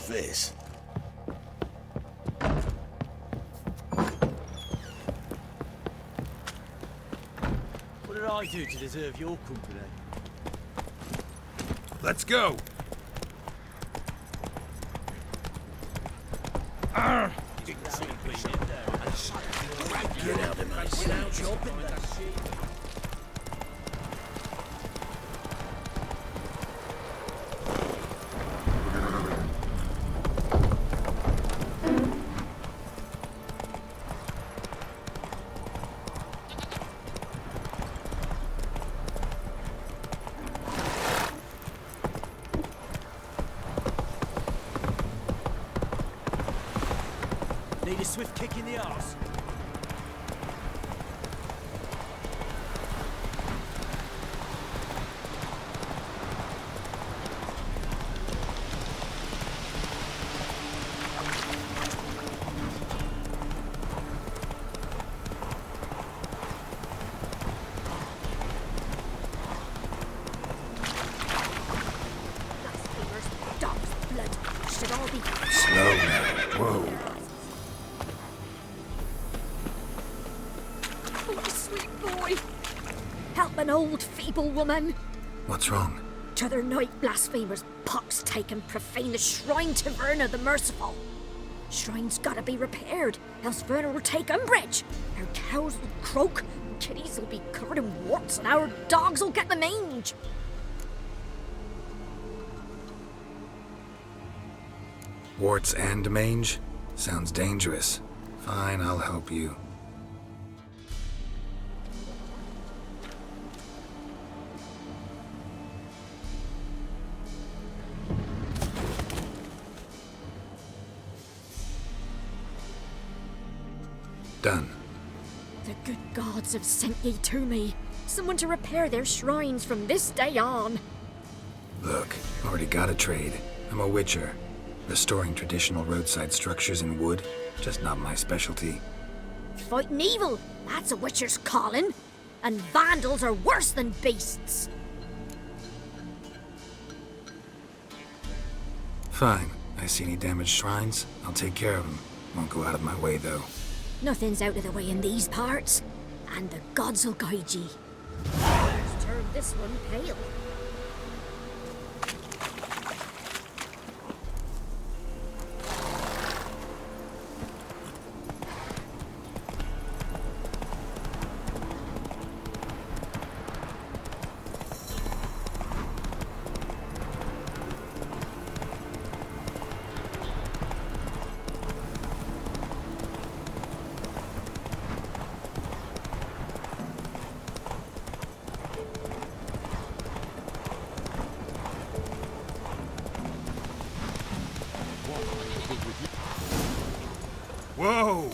this? What did I do to deserve your company? Let's go! Get out of my slouch. Need a swift kick in the arse. Dog's blood should all be... Slow now. Whoa. Sweet boy! Help an old, feeble woman! What's wrong? T'other night, blasphemers pox take and profane the shrine to Verna the Merciful. Shrine's gotta be repaired, else Verna will take umbrage. Our cows will croak, kitties will be covered in warts, and our dogs will get the mange. Warts and mange? Sounds dangerous. Fine, I'll help you. Done. The good gods have sent ye to me. Someone to repair their shrines from this day on. Look, already got a trade. I'm a witcher. Restoring traditional roadside structures in wood, just not my specialty. Fighting evil, that's a witcher's calling. And vandals are worse than beasts. Fine. I see any damaged shrines, I'll take care of them. Won't go out of my way, though. Nothing's out of the way in these parts, and the gods will guide ye. Let's turn this one pale. Whoa!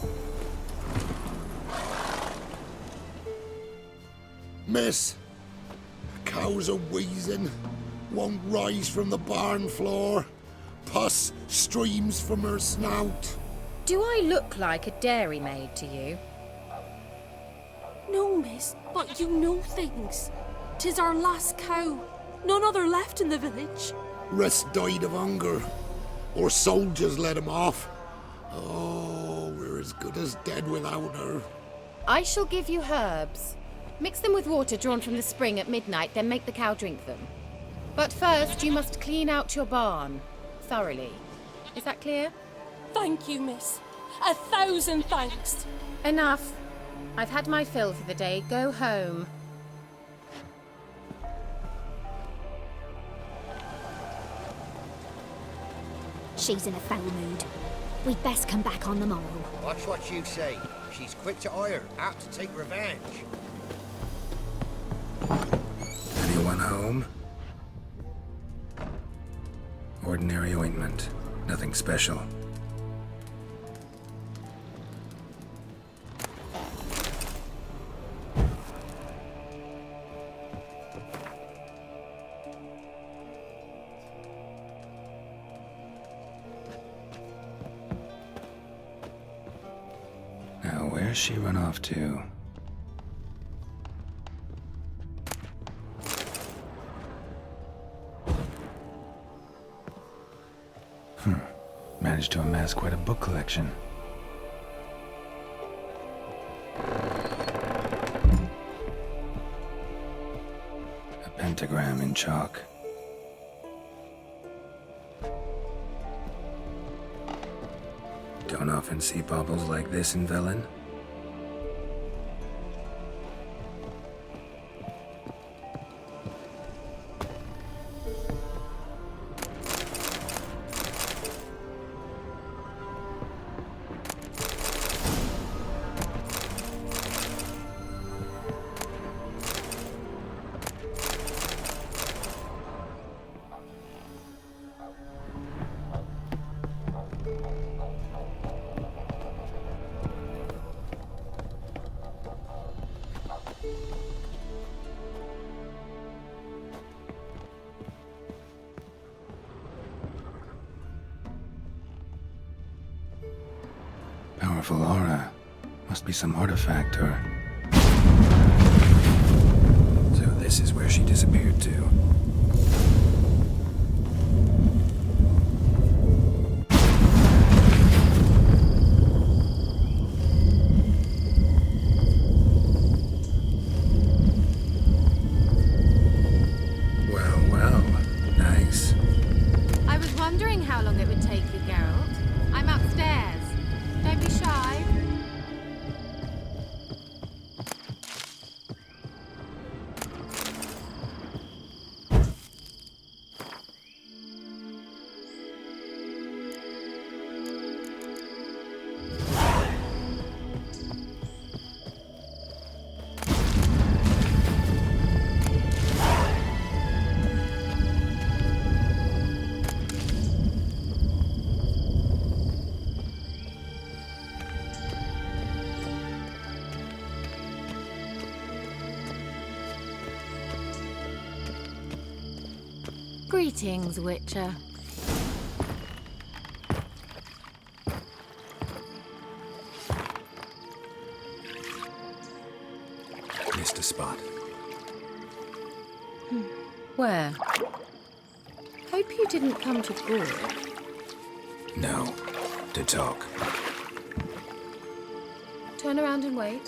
Miss, the cows are wheezing, won't rise from the barn floor. Pus streams from her snout. Do I look like a dairymaid to you? No, miss, but you know things. 'Tis our last cow. None other left in the village. Rest died of hunger, or soldiers let him off. Oh, we're as good as dead without her. I shall give you herbs. Mix them with water drawn from the spring at midnight, then make the cow drink them. But first, you must clean out your barn. Thoroughly. Is that clear? Thank you, miss. 1,000 thanks. Enough. I've had my fill for the day. Go home. She's in a foul mood. We'd best come back on the morrow. Watch what you say. She's quick to ire, apt to take revenge. Anyone home? Ordinary ointment. Nothing special. Now, where's she run off to? managed to amass quite a book collection. A pentagram in chalk. Don't often see baubles like this in Velen. Powerful aura. Must be some artifact or... So this is where she disappeared to. Well, nice. I was wondering how long it would take you, Geralt. I'm upstairs. Don't be shy. Greetings, Witcher. Missed a spot. Where? Hope you didn't come to Gore. No. To talk. Turn around and wait.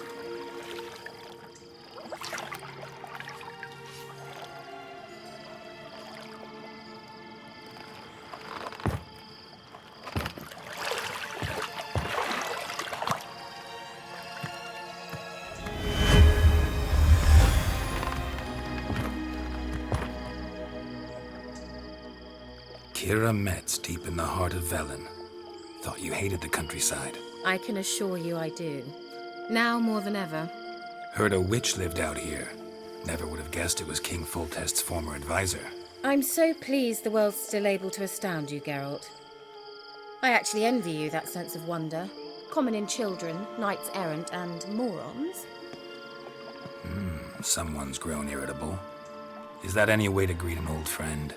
Kira Metz, deep in the heart of Velen. Thought you hated the countryside. I can assure you I do. Now more than ever. Heard a witch lived out here. Never would have guessed it was King Foltest's former advisor. I'm so pleased the world's still able to astound you, Geralt. I actually envy you that sense of wonder. Common in children, knights errant, and morons. Someone's grown irritable. Is that any way to greet an old friend?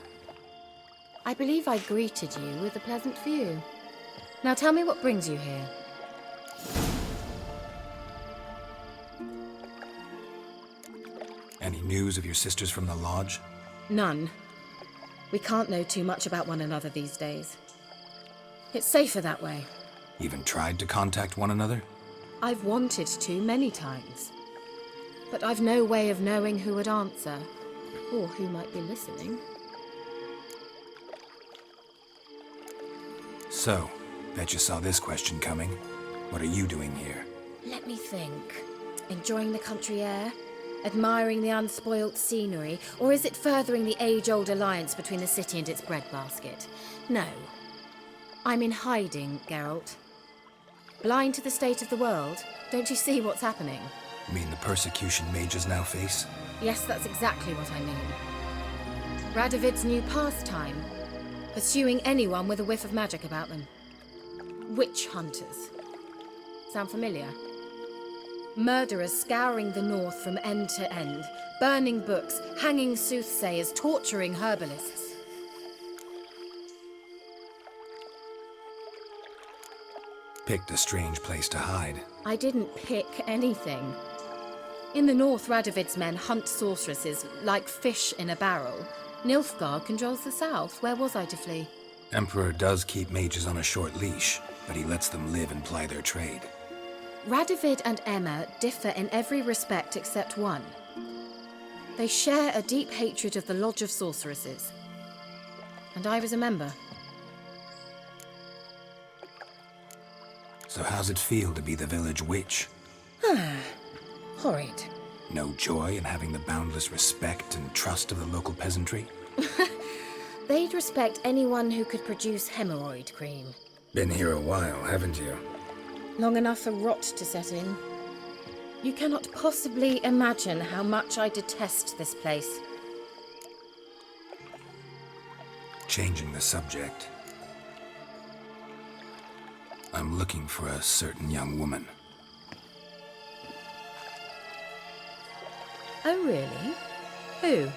I believe I greeted you with a pleasant view. Now tell me what brings you here. Any news of your sisters from the lodge? None. We can't know too much about one another these days. It's safer that way. Even tried to contact one another? I've wanted to many times. But I've no way of knowing who would answer, or who might be listening. So, bet you saw this question coming. What are you doing here? Let me think. Enjoying the country air? Admiring the unspoilt scenery? Or is it furthering the age-old alliance between the city and its breadbasket? No. I'm in hiding, Geralt. Blind to the state of the world? Don't you see what's happening? You mean the persecution mages now face? Yes, that's exactly what I mean. Radovid's new pastime. Pursuing anyone with a whiff of magic about them. Witch hunters. Sound familiar? Murderers scouring the north from end to end, burning books, hanging soothsayers, torturing herbalists. Picked a strange place to hide. I didn't pick anything. In the north, Radovid's men hunt sorceresses like fish in a barrel. Nilfgaard controls the south. Where was I to flee? Emperor does keep mages on a short leash, but he lets them live and ply their trade. Radovid and Emma differ in every respect except one. They share a deep hatred of the Lodge of Sorceresses. And I was a member. So how's it feel to be the village witch? Horrid. No joy in having the boundless respect and trust of the local peasantry? They'd respect anyone who could produce hemorrhoid cream. Been here a while, haven't you? Long enough for rot to set in. You cannot possibly imagine how much I detest this place. Changing the subject. I'm looking for a certain young woman. Oh, really? Who?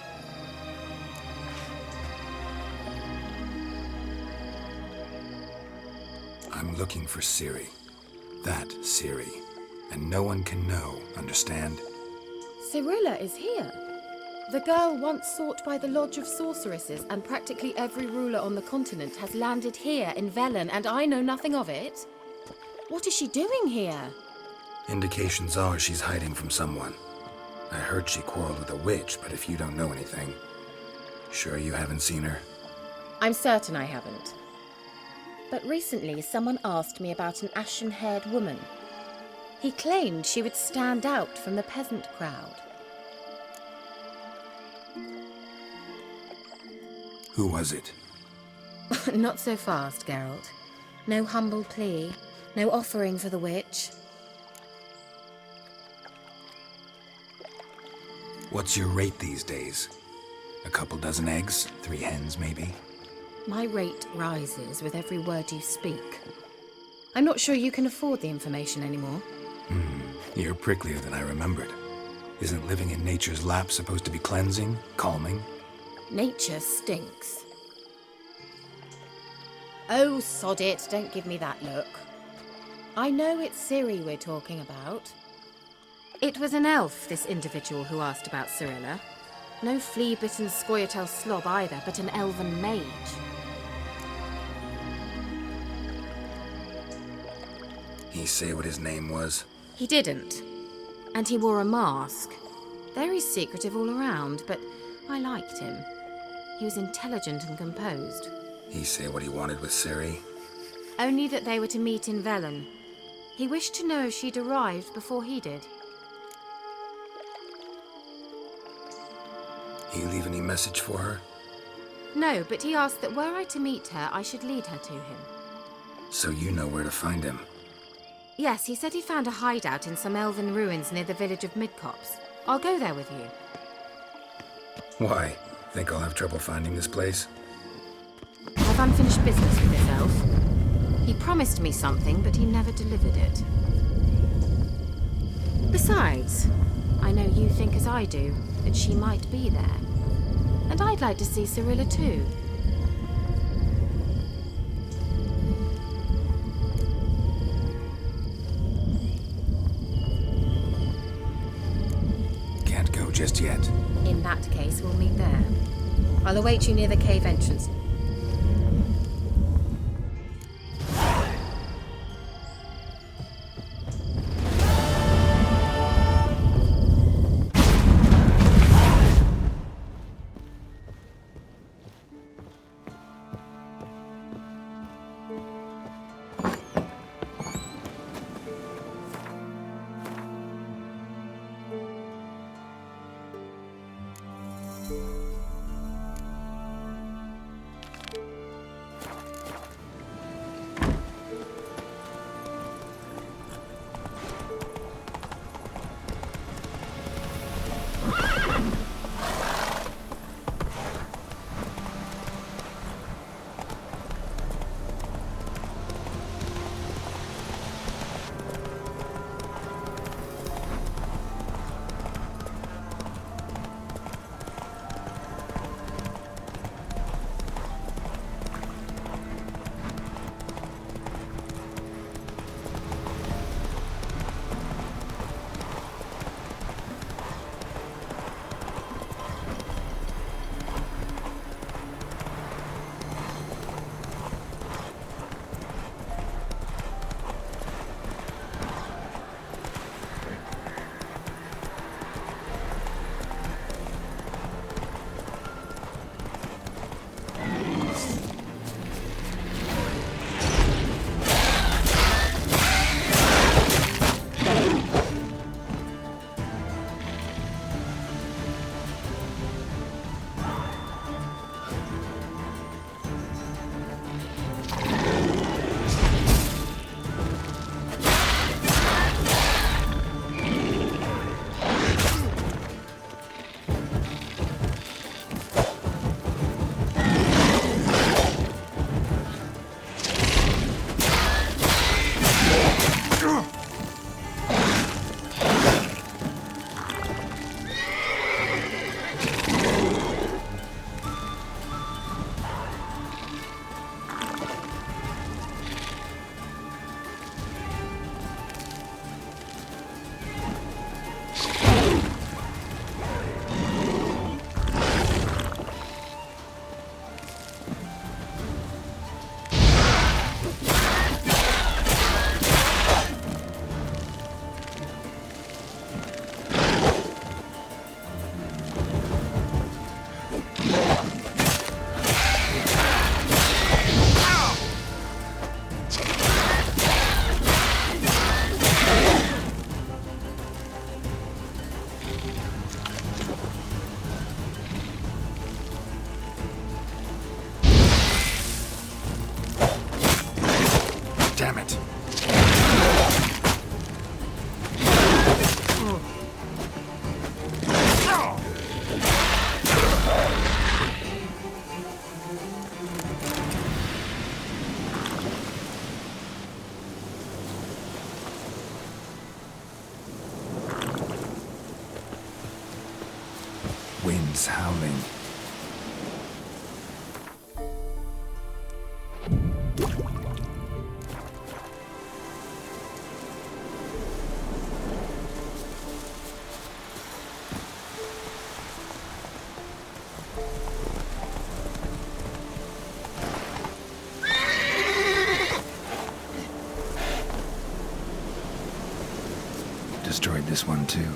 I'm looking for Ciri. That Ciri. And no one can know, understand? Cirilla is here. The girl once sought by the Lodge of Sorceresses, and practically every ruler on the continent has landed here in Velen, and I know nothing of it. What is she doing here? Indications are she's hiding from someone. I heard she quarreled with a witch, but if you don't know anything... Sure you haven't seen her? I'm certain I haven't. But recently someone asked me about an ashen-haired woman. He claimed she would stand out from the peasant crowd. Who was it? Not so fast, Geralt. No humble plea, no offering for the witch. What's your rate these days? A couple dozen eggs? 3 hens, maybe? My rate rises with every word you speak. I'm not sure you can afford the information anymore. You're pricklier than I remembered. Isn't living in nature's lap supposed to be cleansing, calming? Nature stinks. Oh, sod it, don't give me that look. I know it's Ciri we're talking about. It was an elf, this individual who asked about Cirilla. No flea-bitten Scoia'tael slob either, but an elven mage. He say what his name was? He didn't. And he wore a mask. Very secretive all around, but I liked him. He was intelligent and composed. He say what he wanted with Ciri? Only that they were to meet in Velen. He wished to know if she'd arrived before he did. He leave any message for her? No, but he asked that were I to meet her, I should lead her to him. So you know where to find him? Yes, he said he found a hideout in some elven ruins near the village of Midcopse. I'll go there with you. Why? Think I'll have trouble finding this place? I've unfinished business with this elf. He promised me something, but he never delivered it. Besides, I know you think as I do, that she might be there. And I'd like to see Cirilla too. Can't go just yet. In that case, we'll meet there. I'll await you near the cave entrance. Winds howling. Destroyed this one too.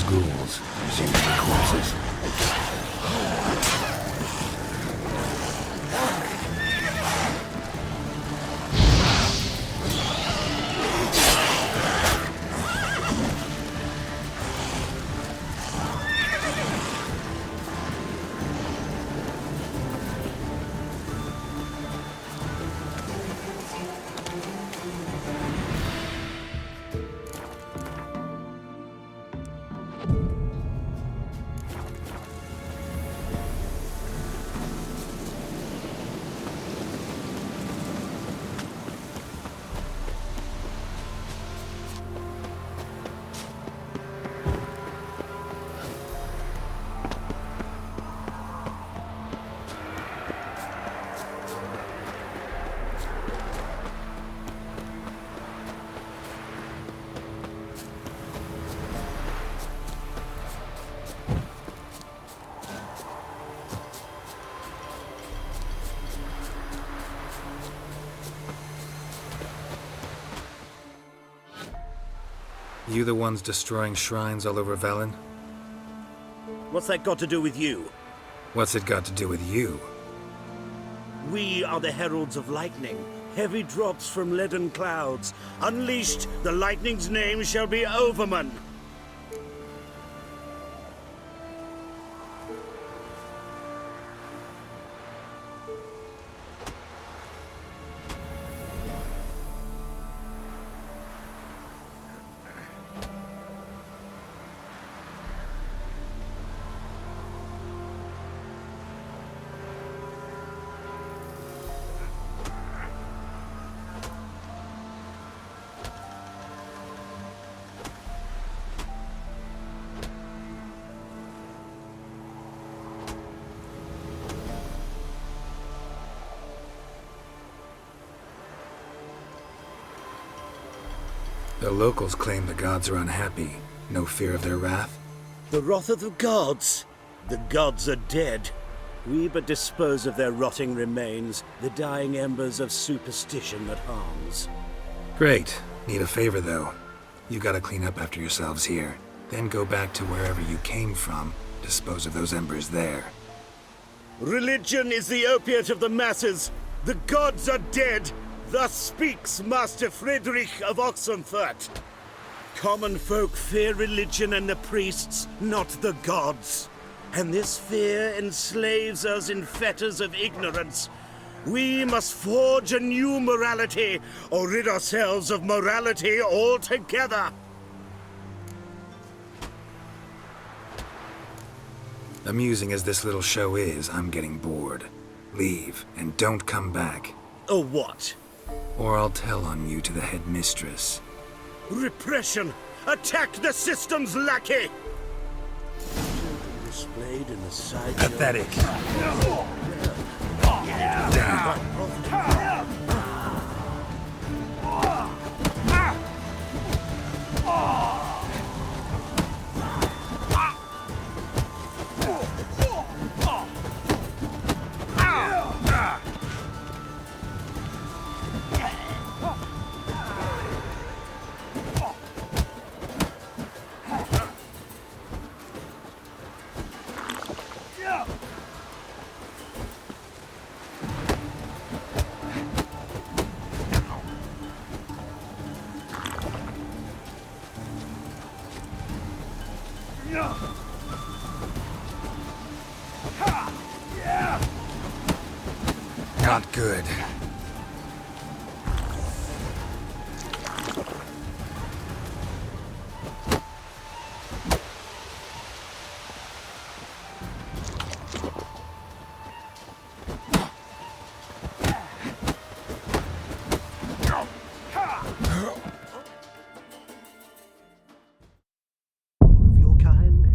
Ghouls, there's usually corpses. You the ones destroying shrines all over Velen? What's that got to do with you? What's it got to do with you? We are the heralds of lightning. Heavy drops from leaden clouds. Unleashed, the lightning's name shall be Overman. The locals claim the gods are unhappy. No fear of their wrath? The wrath of the gods? The gods are dead. We but dispose of their rotting remains, the dying embers of superstition that harms. Great. Need a favor, though. You gotta clean up after yourselves here. Then go back to wherever you came from. Dispose of those embers there. Religion is the opiate of the masses. The gods are dead. Thus speaks Master Friedrich of Oxenfurt. Common folk fear religion and the priests, not the gods. And this fear enslaves us in fetters of ignorance. We must forge a new morality, or rid ourselves of morality altogether. Amusing as this little show is, I'm getting bored. Leave, and don't come back. Or what? Or I'll tell on you to the headmistress. Repression! Attack the system's lackey! displayed in the side. Pathetic. Damn. Not good. Of your kind.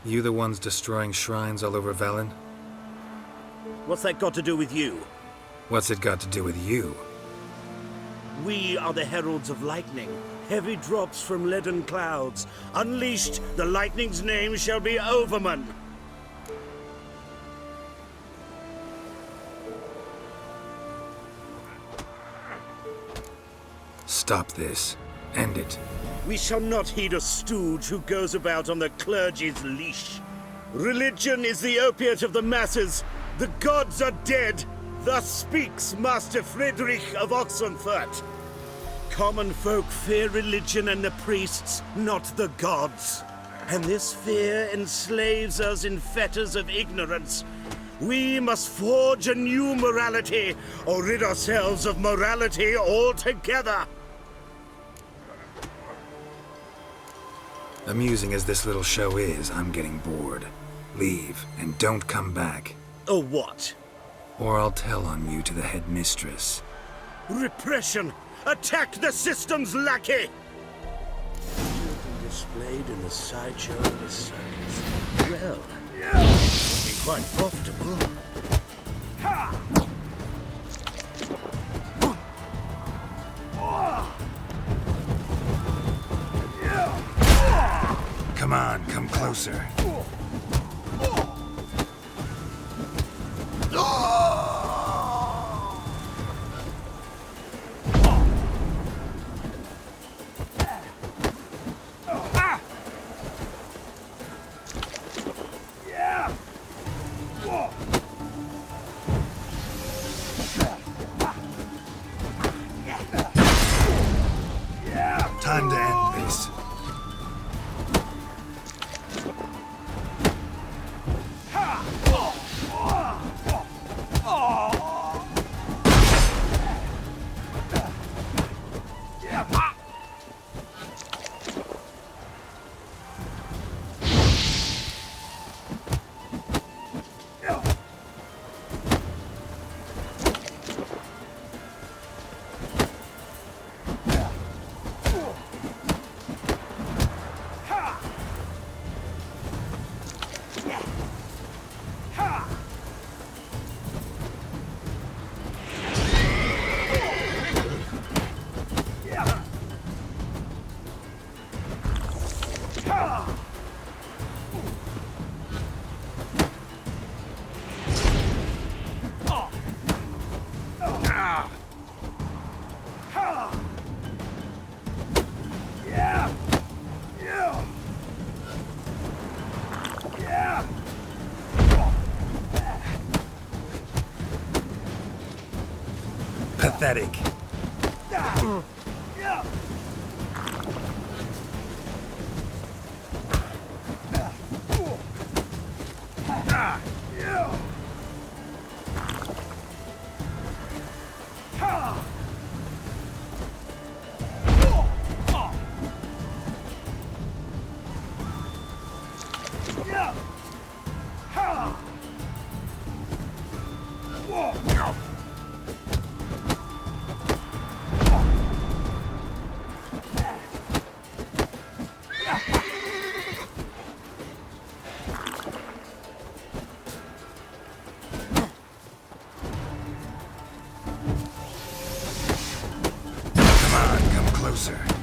You the ones destroying shrines all over Velen? What's that got to do with you? What's it got to do with you? We are the heralds of lightning. Heavy drops from leaden clouds. Unleashed, the lightning's name shall be Overman. Stop this. End it. We shall not heed a stooge who goes about on the clergy's leash. Religion is the opiate of the masses. The gods are dead. Thus speaks Master Friedrich of Oxenfurt. Common folk fear religion and the priests, not the gods. And this fear enslaves us in fetters of ignorance. We must forge a new morality, or rid ourselves of morality altogether. Amusing as this little show is, I'm getting bored. Leave, and don't come back. Oh, what? Or I'll tell on you to the headmistress. Repression! Attack the system's lackey! Displayed in the sideshow of the circus. Well, it'll be quite profitable. Come on, come closer. pathetic. Closer.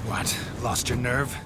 What? Lost your nerve?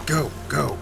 Go, go.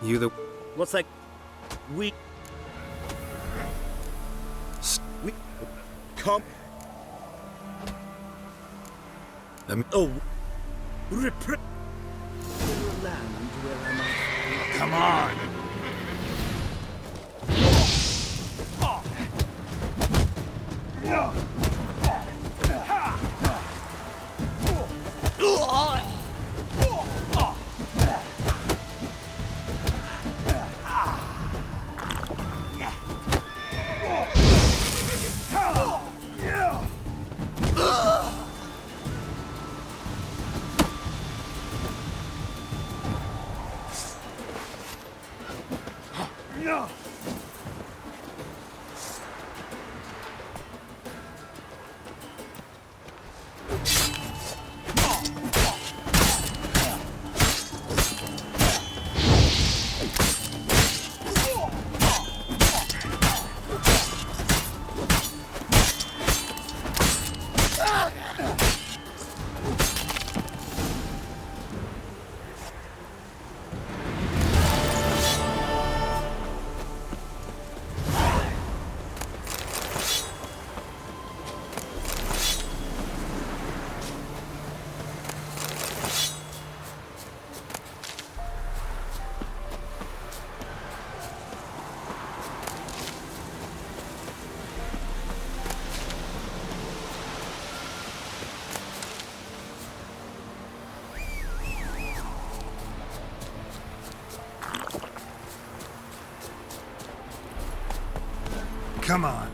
You the... What's that? We come. Oh, repre. Land where am I? Come on! Come on.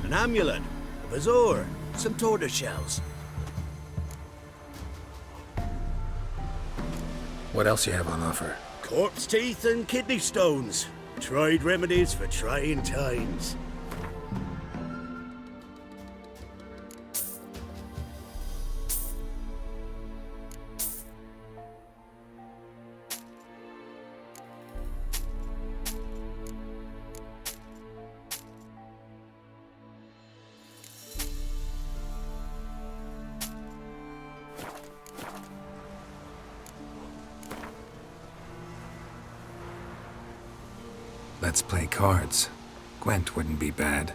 An amulet, a bazaar, some tortoise shells. What else you have on offer? Corpse teeth and kidney stones. Tried remedies for trying times. Let's play cards. Gwent wouldn't be bad.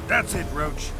That's it, Roach.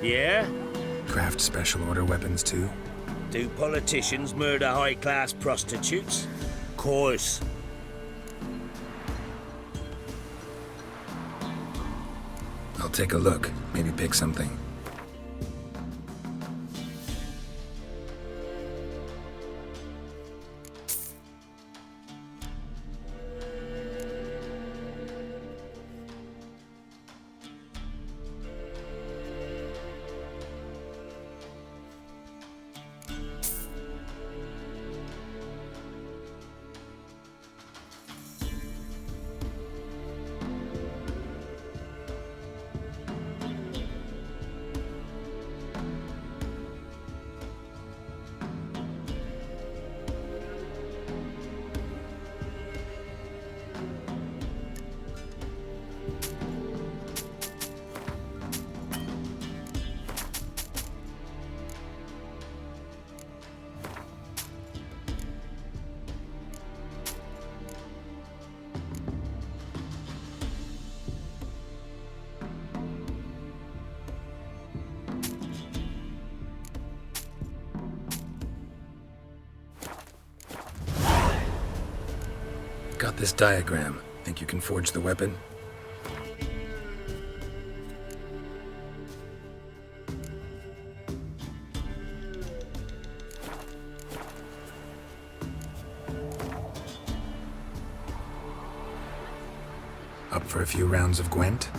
Yeah? Craft special order weapons too? Do politicians murder high-class prostitutes? Course. I'll take a look. Maybe pick something. Got this diagram. Think you can forge the weapon? Up for a few rounds of Gwent?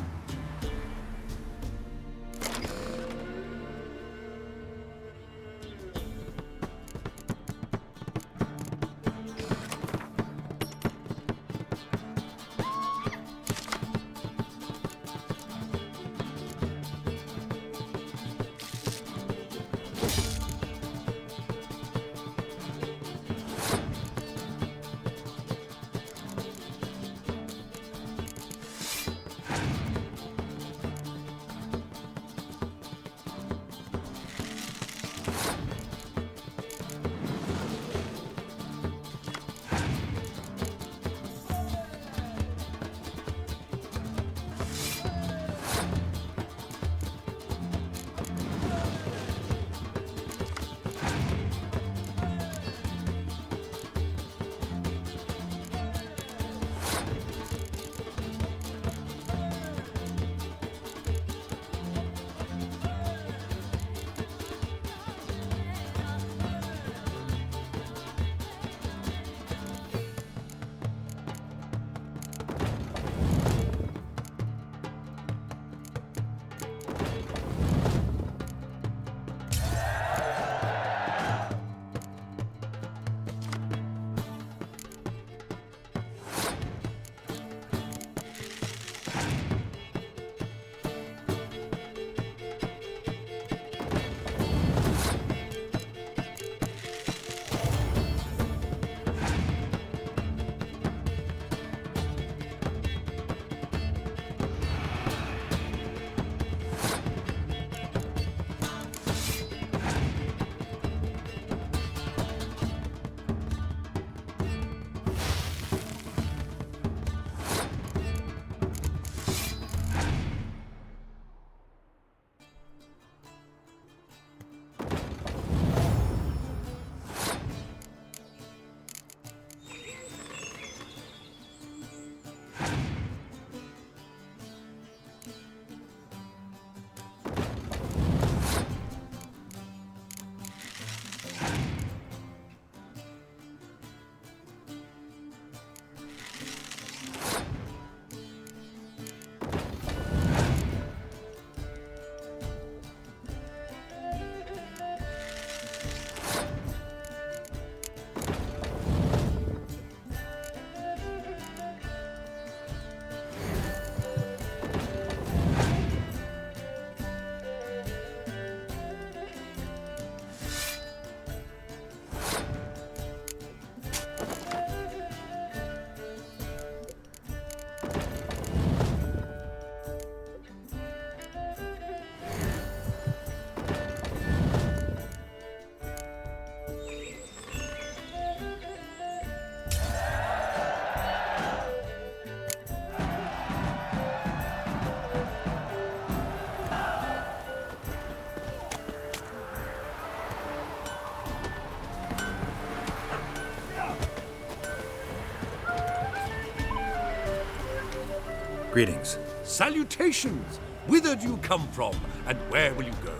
Greetings. Salutations! Whither do you come from, and where will you go?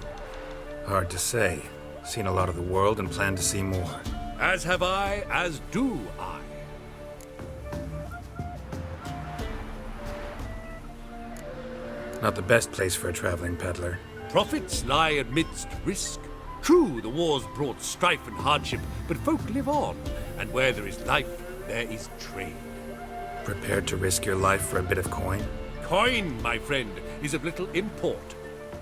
Hard to say. Seen a lot of the world and plan to see more. As have I, as do I. Not the best place for a traveling peddler. Profits lie amidst risk. True, the war's brought strife and hardship, but folk live on, and where there is life, there is trade. Prepared to risk your life for a bit of coin? Coin, my friend, is of little import.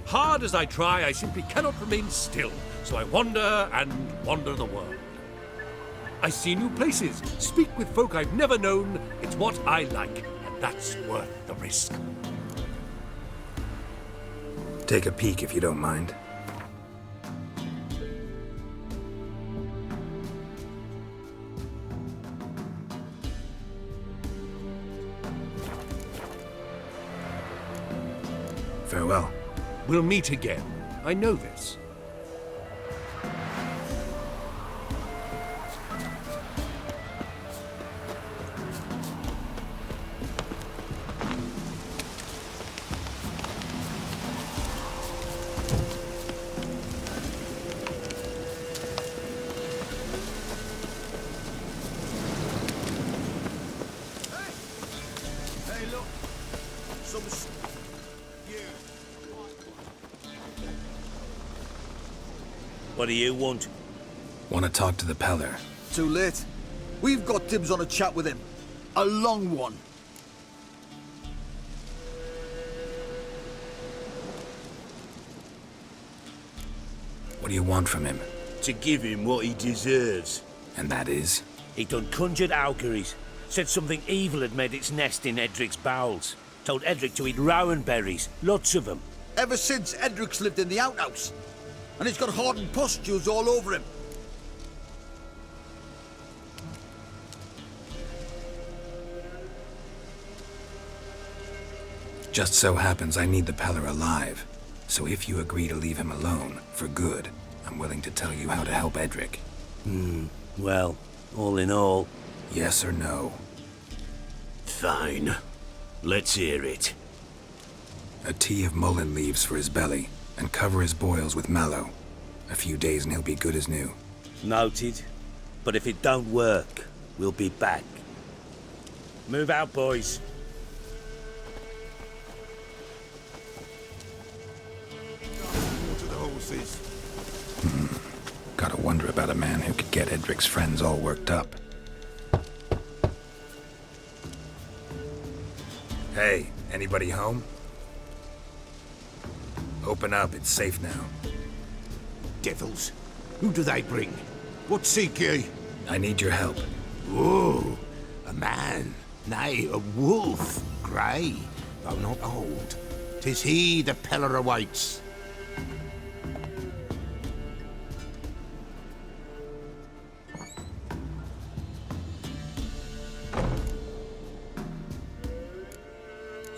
Hard as I try, I simply cannot remain still, so I wander and wander the world. I see new places, speak with folk I've never known. It's what I like, and that's worth the risk. Take a peek if you don't mind. Farewell. We'll meet again. I know this. Hey, look. What do you want? Want to talk to the peddler. Too late. We've got dibs on a chat with him. A long one. What do you want from him? To give him what he deserves. And that is? He done conjured auguries. Said something evil had made its nest in Edric's bowels. Told Edric to eat rowan berries. Lots of them. Ever since Edric's lived in the outhouse. And he's got hardened pustules all over him. Just so happens I need the peddler alive. So if you agree to leave him alone, for good, I'm willing to tell you how to help Edric. Well, all in all... Yes or no? Fine. Let's hear it. A tea of mullein leaves for his belly, and cover his boils with mallow. A few days and he'll be good as new. Noted. But if it don't work, we'll be back. Move out, boys. To the horses. Gotta wonder about a man who could get Edric's friends all worked up. Hey, anybody home? Open up, it's safe now. Devils. Who do they bring? What seek ye? I need your help. Oh, a man. Nay, a wolf. Grey, though not old. 'Tis he the peddler awaits.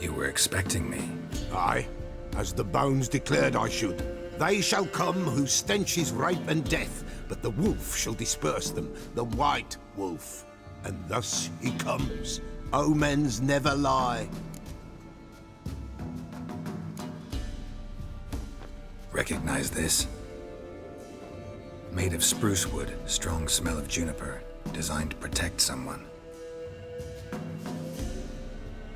You were expecting me. Aye, as the bones declared I should. They shall come whose stench is rape and death, but the wolf shall disperse them, the white wolf. And thus he comes. Omens never lie. Recognize this? Made of spruce wood, strong smell of juniper, designed to protect someone.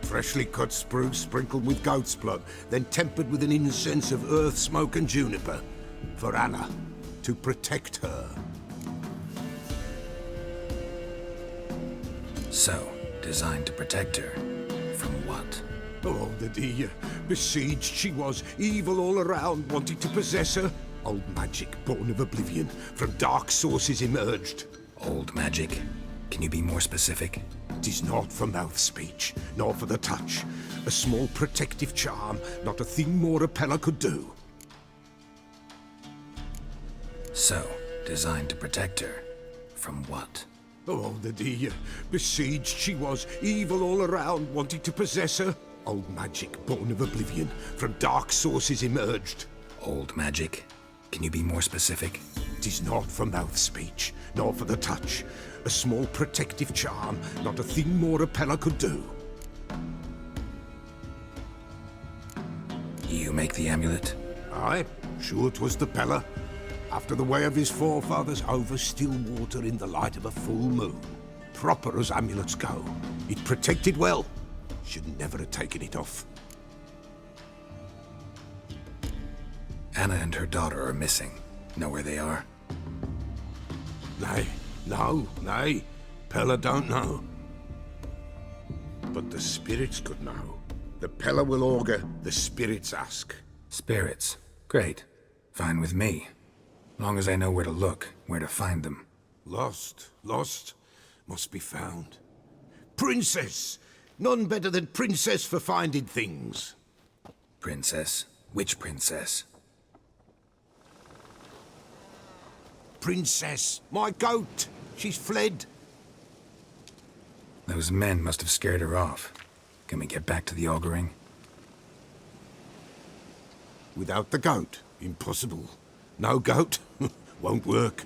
Freshly cut spruce sprinkled with goat's blood, then tempered with an incense of earth, smoke and juniper. For Anna, to protect her. So, designed to protect her. From what? Oh, the dear. Besieged she was, evil all around, wanting to possess her. Old magic, born of oblivion, from dark sources emerged. Old magic? Can you be more specific? 'Tis not for mouth speech, nor for the touch. A small protective charm, not a thing more a peddler could do. So, designed to protect her. From what? Oh, the dear. Besieged she was, evil all around, wanting to possess her. Old magic, born of oblivion, from dark sources emerged. Old magic? Can you be more specific? 'Tis not for mouth speech, nor for the touch. A small protective charm, not a thing more a peddler could do. You make the amulet? Aye, sure 'twas the Pella. After the way of his forefathers, over still water in the light of a full moon. Proper as amulets go. It protected well. Should never have taken it off. Anna and her daughter are missing. Know where they are? Nay, nay. Pella don't know. But the spirits could know. The Pella will augur, the spirits ask. Spirits. Great. Fine with me. Long as I know where to look, where to find them. Lost, must be found. Princess! None better than Princess for finding things. Princess? Which princess? Princess, my goat! She's fled. Those men must have scared her off. Can we get back to the auguring? Without the goat, impossible. No goat, won't work.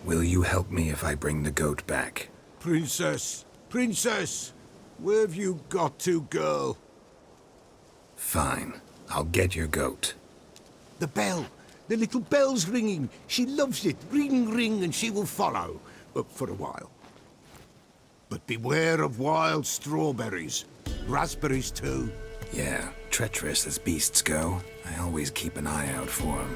Will you help me if I bring the goat back? Princess, where have you got to, girl? Fine. I'll get your goat. The bell. The little bell's ringing. She loves it. Ring, ring, and she will follow. But for a while. But beware of wild strawberries. Raspberries, too. Yeah, treacherous as beasts go. I always keep an eye out for them.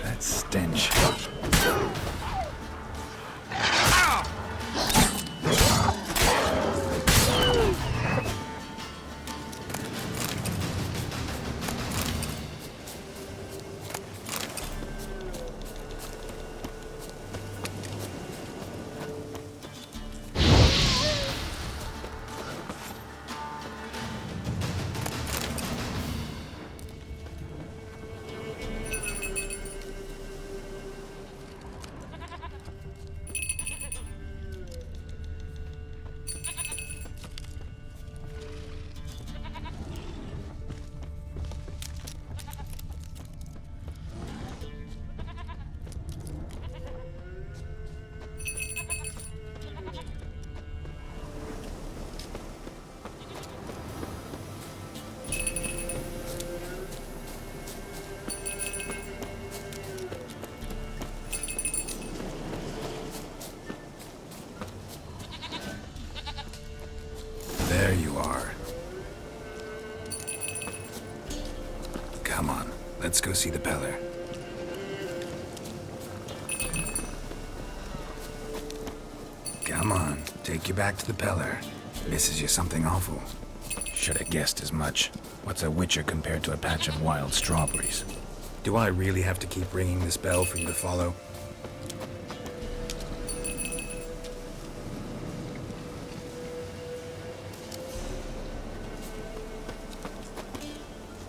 That stench. There you are. Come on, let's go see the Peller. Come on, take you back to the Peller. Misses you something awful. Should have guessed as much. What's a witcher compared to a patch of wild strawberries? Do I really have to keep ringing this bell for you to follow?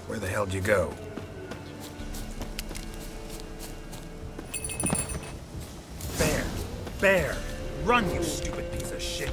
Where the hell did you go? Bear! Run, you stupid piece of shit!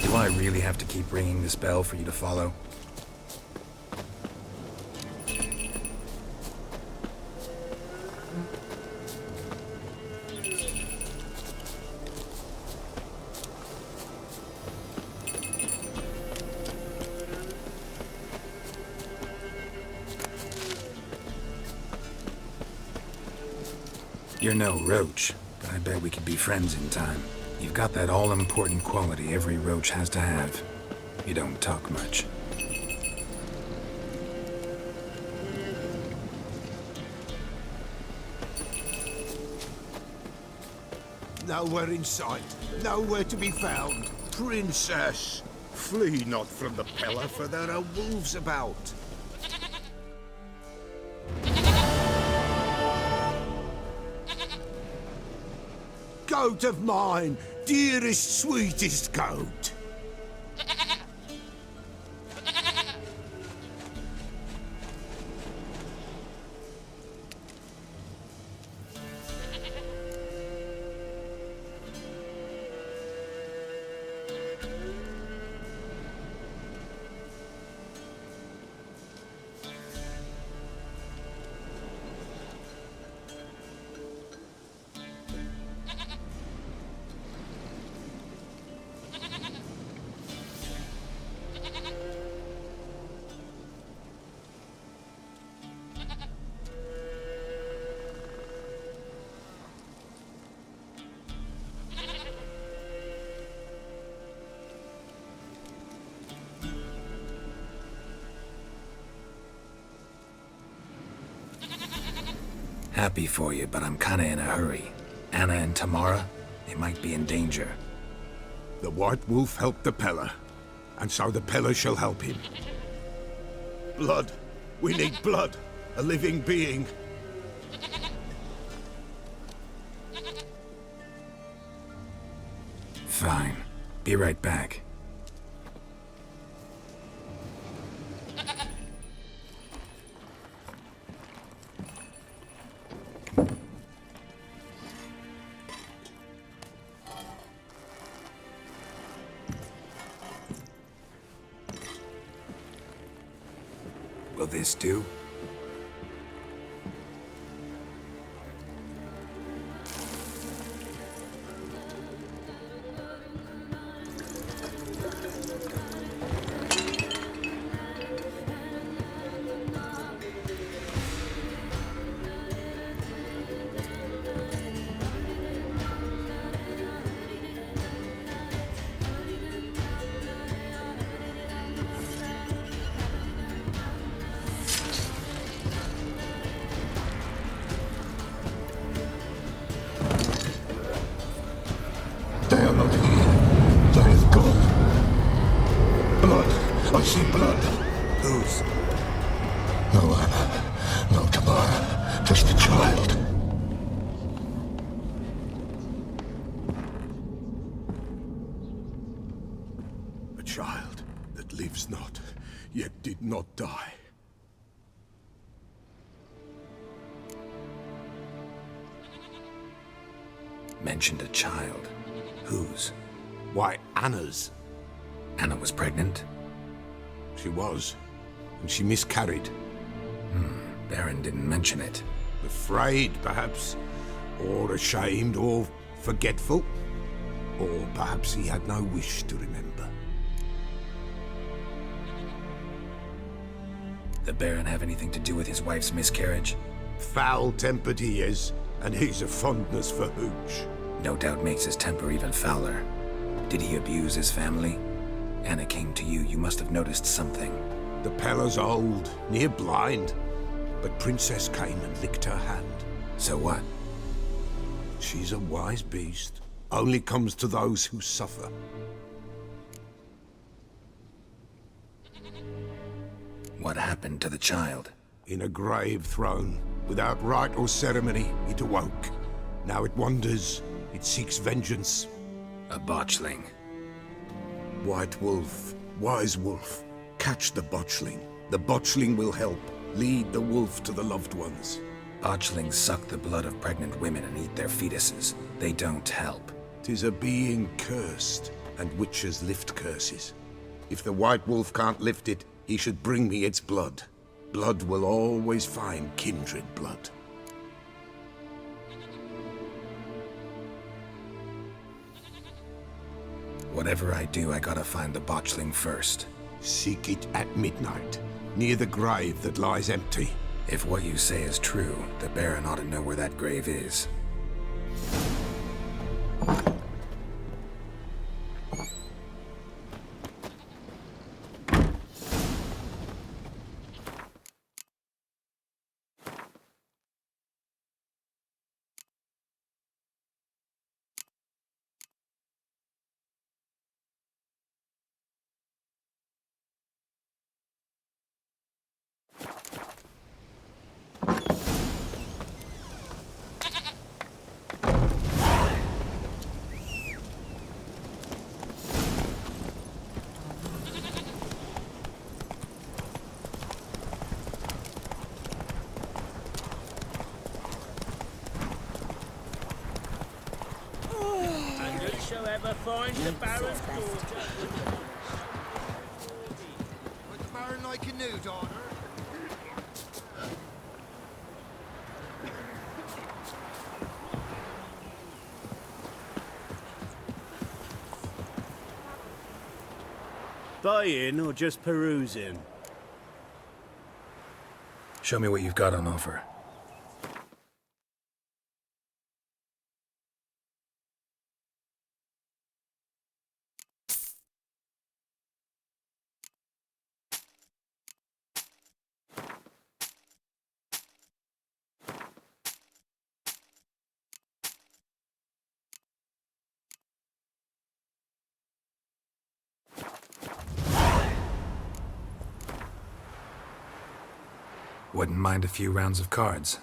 Do I really have to keep ringing this bell for you to follow? You're no roach, but I bet we could be friends in time. You've got that all-important quality every roach has to have. You don't talk much. Nowhere in sight, nowhere to be found. Princess, flee not from the pillar, for there are wolves about. Goat of mine, dearest, sweetest goat. Happy for you, but I'm kinda in a hurry. Anna and Tamara, they might be in danger. The White Wolf helped the Peller, and so the Peller shall help him. Blood. We need blood. A living being. Fine. Be right back. Will this do? They are not here. They have gone. Blood. I see blood. Whose? No Anna. No Tamara. Just a child. A child that lives not, yet did not die. Mentioned a child. Whose? Why, Anna's. Anna was pregnant? She was, and she miscarried. Baron didn't mention it. Afraid, perhaps, or ashamed, or forgetful. Or perhaps he had no wish to remember. The Baron have anything to do with his wife's miscarriage? Foul-tempered he is, and he's a fondness for hooch. No doubt makes his temper even fouler. Did he abuse his family? Anna came to you. You must have noticed something. The Peller's old, near blind, but Princess came and licked her hand. So what? She's a wise beast. Only comes to those who suffer. What happened to the child? In a grave thrown, without rite or ceremony, it awoke. Now it wanders, it seeks vengeance. A botchling. White Wolf, Wise Wolf, catch the botchling. The botchling will help, lead the wolf to the loved ones. Botchlings suck the blood of pregnant women and eat their fetuses. They don't help. 'Tis a being cursed, and witches lift curses. If the White Wolf can't lift it, he should bring me its blood. Blood will always find kindred blood. Whatever I do, I gotta find the botchling first. Seek it at midnight, near the grave that lies empty. If what you say is true, the Baron ought to know where that grave is. the Baron's daughter. Would the Baron like a new daughter? Buying or just perusing? Show me what you've got on offer. Wouldn't mind a few rounds of cards.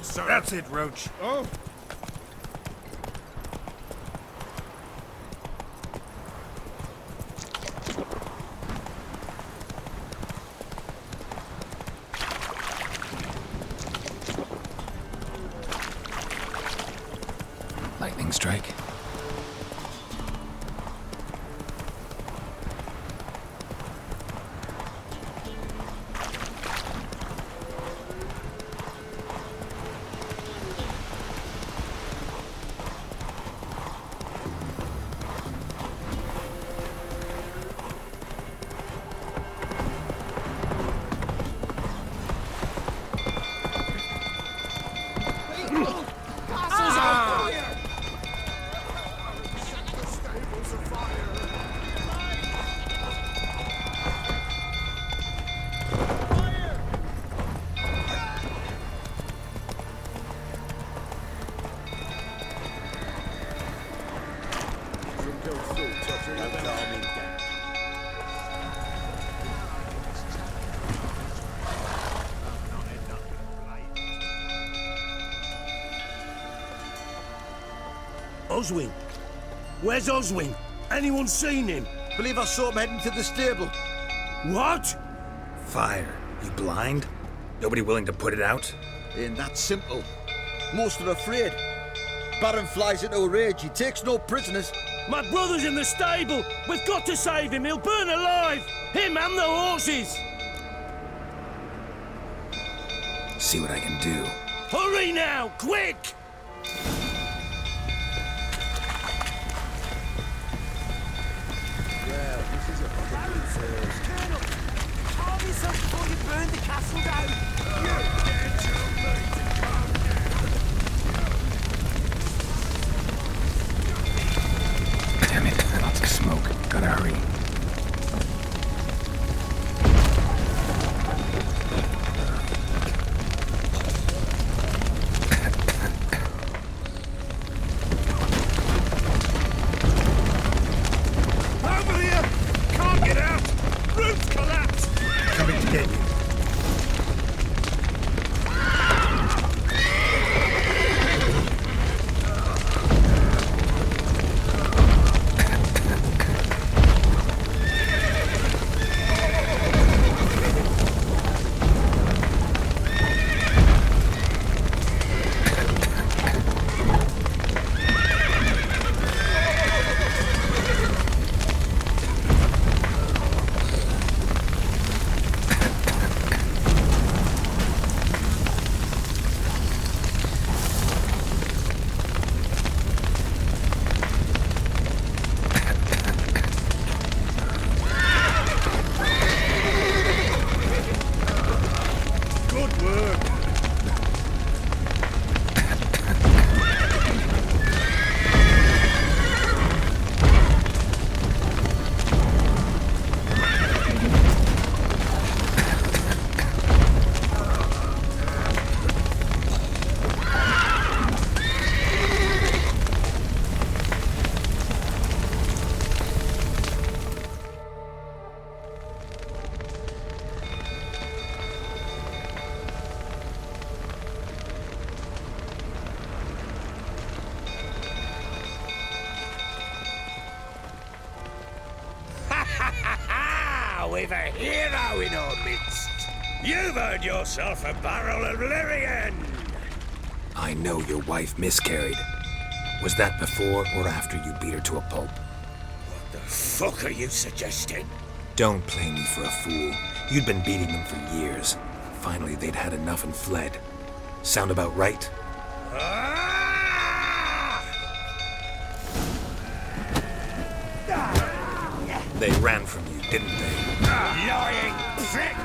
So that's it, Roach. Oh. lightning strike? Oswin? Where's Oswin? Anyone seen him? Believe I saw him heading to the stable. What? Fire. You blind? Nobody willing to put it out? Ain't that simple. Most are afraid. Baron flies into a rage. He takes no prisoners. My brother's in the stable. We've got to save him. He'll burn alive. Him and the horses. See what I can do. Hurry now, quick! Damn it, lots of smoke. Gotta hurry. Over here! Can't get out! Roof collapsed! Coming to get you. Good work. We've a hero in our midst. You've earned yourself a barrel of Lyrian. I know your wife miscarried. Was that before or after you beat her to a pulp? What the fuck are you suggesting? Don't play me for a fool. You'd been beating them for years. Finally, they'd had enough and fled. Sound about right? They ran from you, didn't they? Lying prick!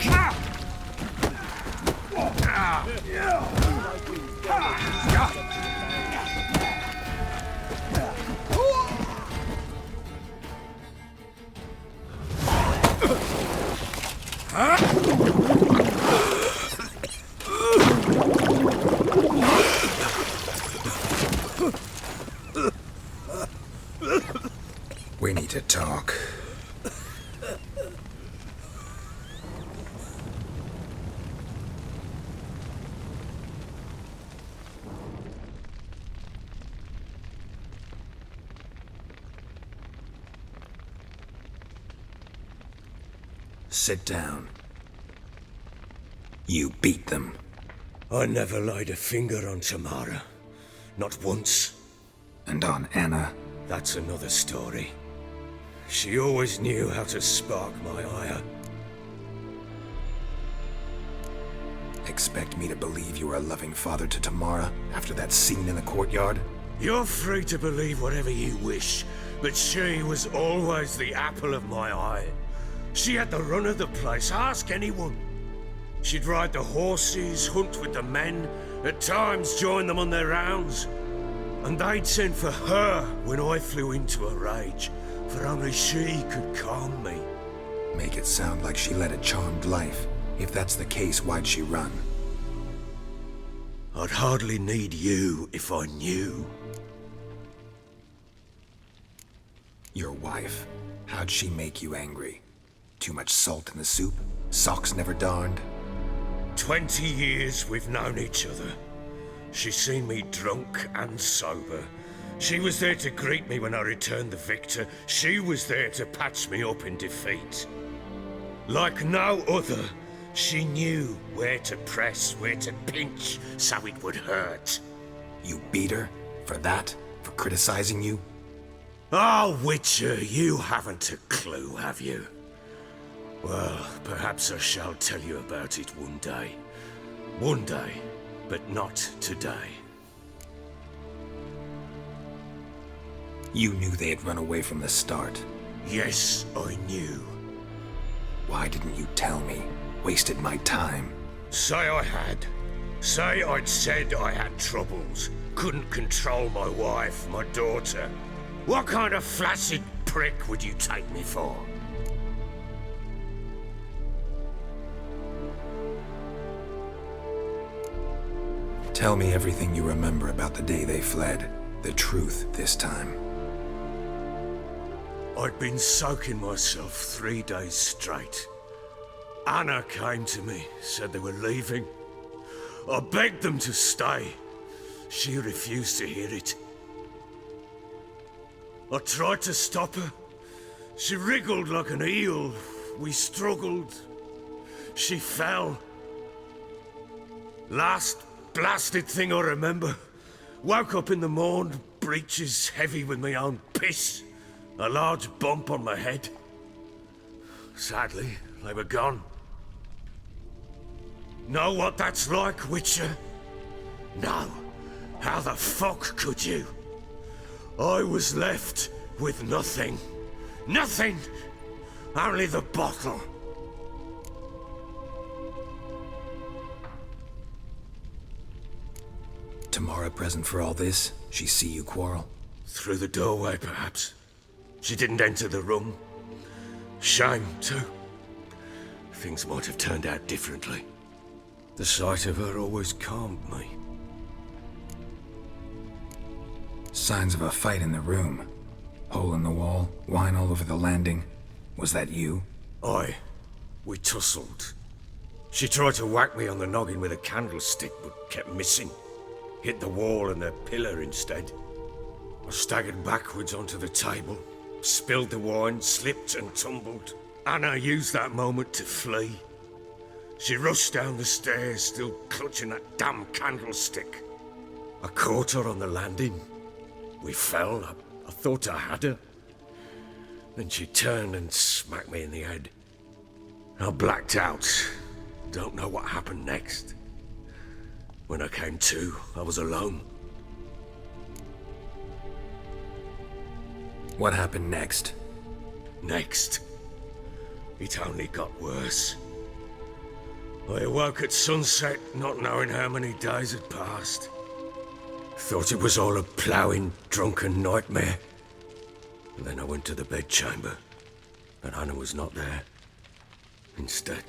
We need to talk. Sit down. You beat them. I never laid a finger on Tamara. Not once. And on Anna? That's another story. She always knew how to spark my ire. Expect me to believe you were a loving father to Tamara after that scene in the courtyard? You're free to believe whatever you wish, but she was always the apple of my eye. She had the run of the place, ask anyone. She'd ride the horses, hunt with the men, at times join them on their rounds. And they'd send for her when I flew into a rage, for only she could calm me. Make it sound like she led a charmed life. If that's the case, why'd she run? I'd hardly need you if I knew. Your wife? How'd she make you angry? Too much salt in the soup? Socks never darned? 20 years we've known each other. She's seen me drunk and sober. She was there to greet me when I returned the victor. She was there to patch me up in defeat. Like no other, she knew where to press, where to pinch, so it would hurt. You beat her? For that? For criticizing you? Oh, Witcher, you haven't a clue, have you? Well, perhaps I shall tell you about it one day. One day, but not today. You knew they had run away from the start. Yes, I knew. Why didn't you tell me? Wasted my time. Say I had. Say I'd said I had troubles. Couldn't control my wife, my daughter. What kind of flaccid prick would you take me for? Tell me everything you remember about the day they fled. The truth this time. I'd been soaking myself 3 days straight. Anna came to me, said they were leaving. I begged them to stay. She refused to hear it. I tried to stop her. She wriggled like an eel. We struggled. She fell. Last blasted thing I remember. Woke up in the morn, breeches heavy with my own piss. A large bump on my head. Sadly, they were gone. Know what that's like, Witcher? No. How the fuck could you? I was left with nothing. Nothing! Only the bottle. Tamara present for all this? She see you quarrel? Through the doorway, perhaps. She didn't enter the room. Shame, too. Things might have turned out differently. The sight of her always calmed me. Signs of a fight in the room. Hole in the wall, wine all over the landing. Was that you? Aye. We tussled. She tried to whack me on the noggin with a candlestick, but kept missing. Hit the wall and the pillar instead. I staggered backwards onto the table, spilled the wine, slipped and tumbled. Anna used that moment to flee. She rushed down the stairs, still clutching that damn candlestick. I caught her on the landing. We fell. I thought I had her. Then she turned and smacked me in the head. I blacked out. Don't know what happened next. When I came to, I was alone. What happened next? Next? It only got worse. I awoke at sunset, not knowing how many days had passed. Thought it was all a ploughing, drunken nightmare. And then I went to the bedchamber, and Anna was not there. Instead,